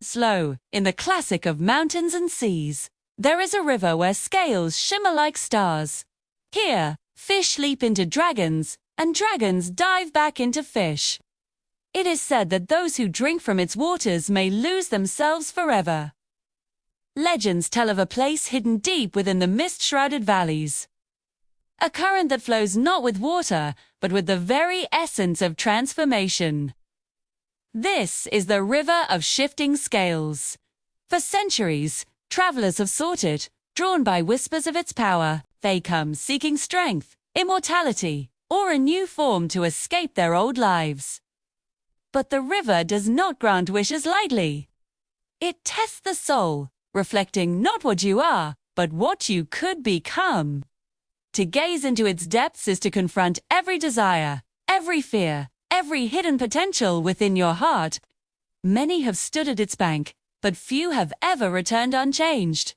Slow, in the classic of mountains and seas, there is a river where scales shimmer like stars. Here, fish leap into dragons, and dragons dive back into fish. It is said that those who drink from its waters may lose themselves forever. Legends tell of a place hidden deep within the mist-shrouded valleys. A current that flows not with water, but with the very essence of transformation. This is the River of Shifting Scales. For centuries, travelers have sought it, drawn by whispers of its power. They come seeking strength, immortality, or a new form to escape their old lives. But the river does not grant wishes lightly. It tests the soul, reflecting not what you are, but what you could become. To gaze into its depths is to confront every desire, every fear, every hidden potential within your heart. Many have stood at its bank, but few have ever returned unchanged.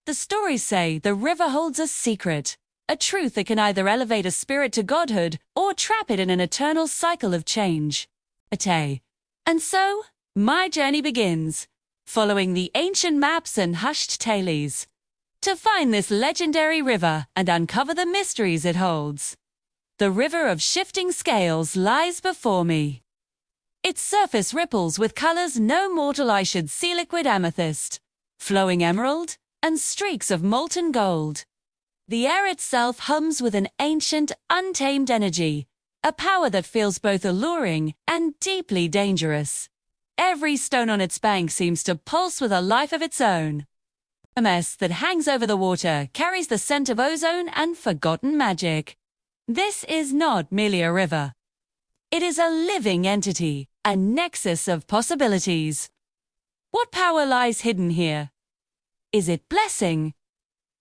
The stories say the river holds a secret, a truth that can either elevate a spirit to godhood or trap it in an eternal cycle of change. And so, my journey begins, following the ancient maps and hushed tales, to find this legendary river and uncover the mysteries it holds. The River of Shifting Scales lies before me. Its surface ripples with colors no mortal eye should see: liquid amethyst, flowing emerald, and streaks of molten gold. The air itself hums with an ancient, untamed energy, a power that feels both alluring and deeply dangerous. Every stone on its bank seems to pulse with a life of its own. A mist that hangs over the water carries the scent of ozone and forgotten magic. This is not merely a river. It is a living entity, a nexus of possibilities. What power lies hidden here? Is it blessing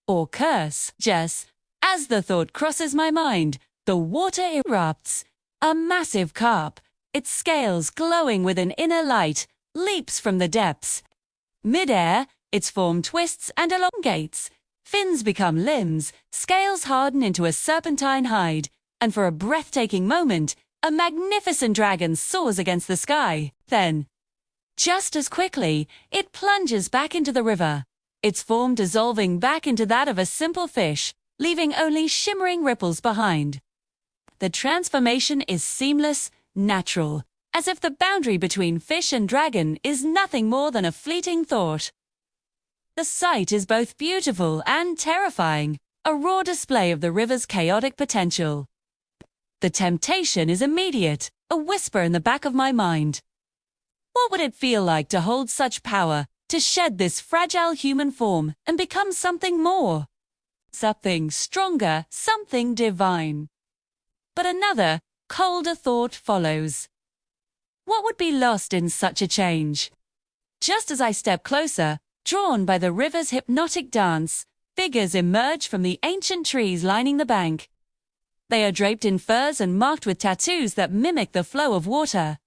or curse? Just as the thought crosses my mind, the water erupts. A massive carp, its scales glowing with an inner light, leaps from the depths. Mid-air, its form twists and elongates. Fins become limbs, scales harden into a serpentine hide, and for a breathtaking moment, a magnificent dragon soars against the sky. Then, just as quickly, it plunges back into the river, its form dissolving back into that of a simple fish, leaving only shimmering ripples behind. The transformation is seamless, natural, as if the boundary between fish and dragon is nothing more than a fleeting thought. The sight is both beautiful and terrifying, a raw display of the river's chaotic potential. The temptation is immediate, a whisper in the back of my mind. What would it feel like to hold such power, to shed this fragile human form and become something more? Something stronger, something divine. But another, colder thought follows. What would be lost in such a change? Just as I step closer, drawn by the river's hypnotic dance, figures emerge from the ancient trees lining the bank. They are draped in furs and marked with tattoos that mimic the flow of water.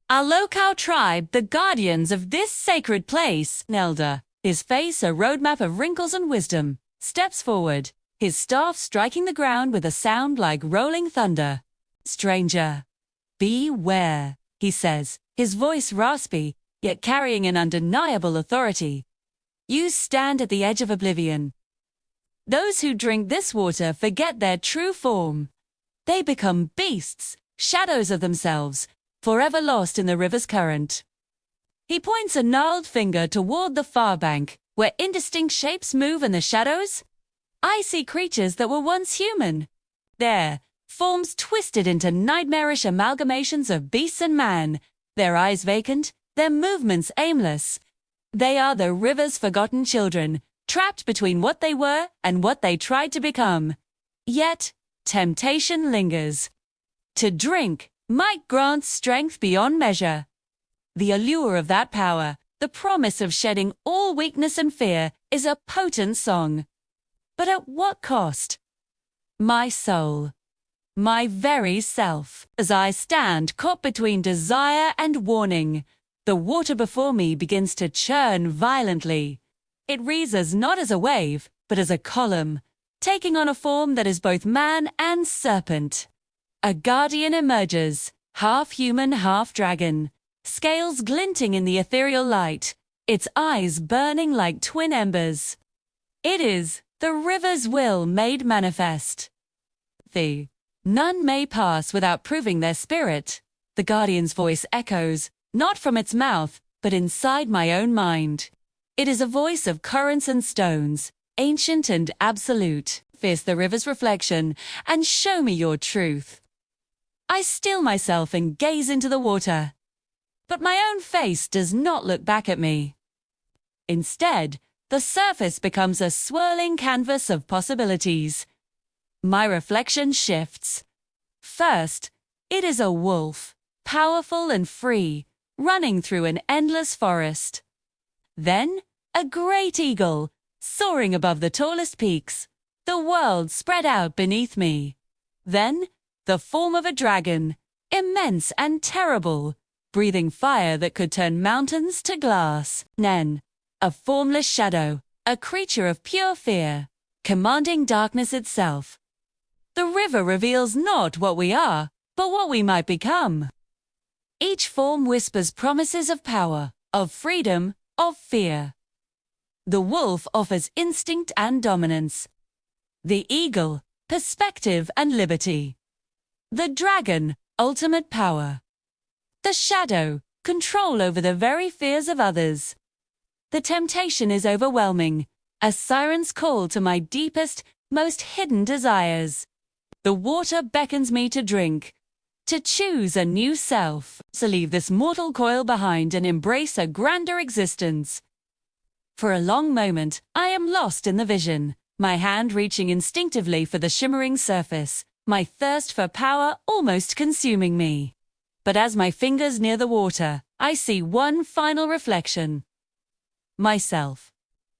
Our Lokau tribe, the guardians of this sacred place, an elder, his face a roadmap of wrinkles and wisdom, steps forward, his staff striking the ground with a sound like rolling thunder. Stranger, beware, he says, his voice raspy, yet carrying an undeniable authority. You stand at the edge of oblivion. Those who drink this water forget their true form. They become beasts, shadows of themselves, forever lost in the river's current. He points a gnarled finger toward the far bank, where indistinct shapes move in the shadows. I see creatures that were once human. There, forms twisted into nightmarish amalgamations of beast and man, their eyes vacant, their movements aimless. They are the river's forgotten children, trapped between what they were and what they tried to become. Yet, temptation lingers. To drink might grant strength beyond measure. The allure of that power, the promise of shedding all weakness and fear, is a potent song. But at what cost? My soul. My very self. As I stand caught between desire and warning, the water before me begins to churn violently. It rises not as a wave, but as a column, taking on a form that is both man and serpent. A guardian emerges, half human, half dragon. scales glinting in the ethereal light, its eyes burning like twin embers. It is the river's will made manifest. None may pass without proving their spirit. The guardian's voice echoes, not from its mouth, but inside my own mind. It is a voice of currents and stones, ancient and absolute. Face the river's reflection, and show me your truth. I still myself and gaze into the water. But my own face does not look back at me. Instead, the surface becomes a swirling canvas of possibilities. My reflection shifts. First, it is a wolf, powerful and free, running through an endless forest. Then, a great eagle, soaring above the tallest peaks, the world spread out beneath me. Then, the form of a dragon, immense and terrible, breathing fire that could turn mountains to glass. Then, a formless shadow, a creature of pure fear, commanding darkness itself. The river reveals not what we are, but what we might become. Each form whispers promises of power, of freedom, of fear. The wolf offers instinct and dominance. The eagle, perspective and liberty. The dragon, ultimate power. The shadow, control over the very fears of others. The temptation is overwhelming, a siren's call to my deepest, most hidden desires. The water beckons me to drink, to choose a new self, to leave this mortal coil behind and embrace a grander existence. For a long moment, I am lost in the vision, my hand reaching instinctively for the shimmering surface, my thirst for power almost consuming me. But as my fingers near the water, I see one final reflection. Myself.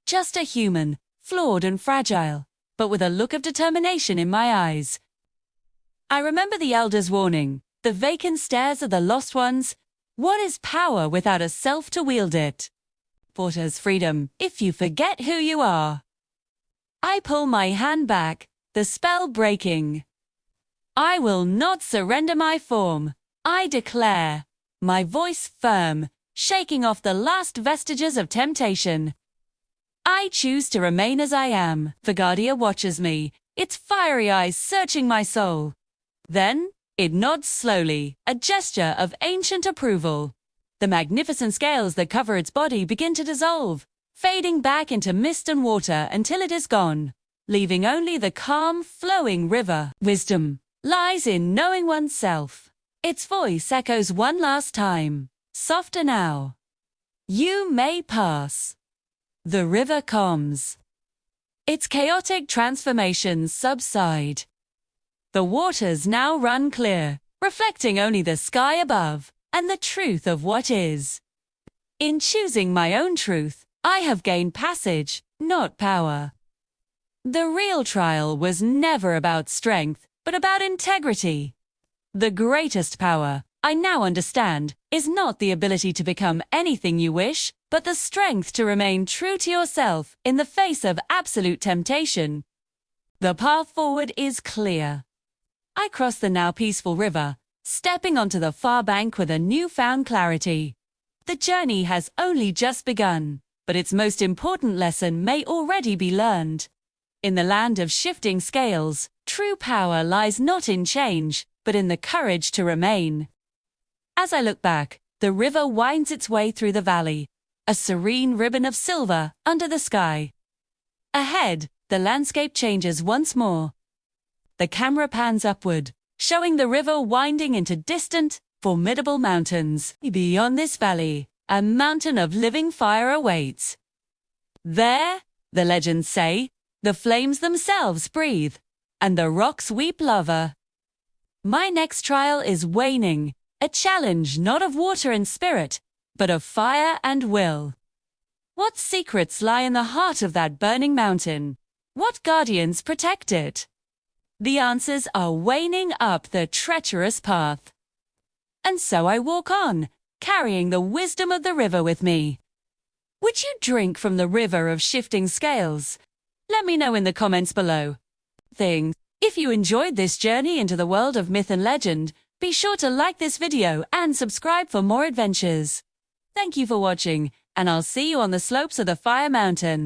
Just a human, flawed and fragile, but with a look of determination in my eyes. I remember the elder's warning, the vacant stares of the lost ones. What is power without a self to wield it? What is freedom if you forget who you are? I pull my hand back, the spell breaking. I will not surrender my form, I declare, my voice firm, shaking off the last vestiges of temptation. I choose to remain as I am. Vigardia watches me, its fiery eyes searching my soul. Then, it nods slowly, a gesture of ancient approval. The magnificent scales that cover its body begin to dissolve, fading back into mist and water until it is gone, leaving only the calm, flowing river. Wisdom lies in knowing oneself. Its voice echoes one last time, softer now. You may pass. The river calms. Its chaotic transformations subside. The waters now run clear, reflecting only the sky above and the truth of what is. In choosing my own truth, I have gained passage, not power. The real trial was never about strength, but about integrity. The greatest power, I now understand, is not the ability to become anything you wish, but the strength to remain true to yourself in the face of absolute temptation. The path forward is clear. I cross the now peaceful river, stepping onto the far bank with a newfound clarity. The journey has only just begun, but its most important lesson may already be learned. In the land of shifting scales, true power lies not in change, but in the courage to remain. As I look back, the river winds its way through the valley, a serene ribbon of silver under the sky. Ahead, the landscape changes once more. The camera pans upward, showing the river winding into distant, formidable mountains. Beyond this valley, a mountain of living fire awaits. There, the legends say, the flames themselves breathe, and the rocks weep lava. My next trial is waning, a challenge not of water and spirit, but of fire and will. What secrets lie in the heart of that burning mountain? What guardians protect it? The answers are waning up the treacherous path. And so I walk on, carrying the wisdom of the river with me. Would you drink from the river of shifting scales? Let me know in the comments below. If you enjoyed this journey into the world of myth and legend, Be sure to like this video and subscribe for more adventures. Thank you for watching, and I'll see you on the slopes of the Fire Mountain.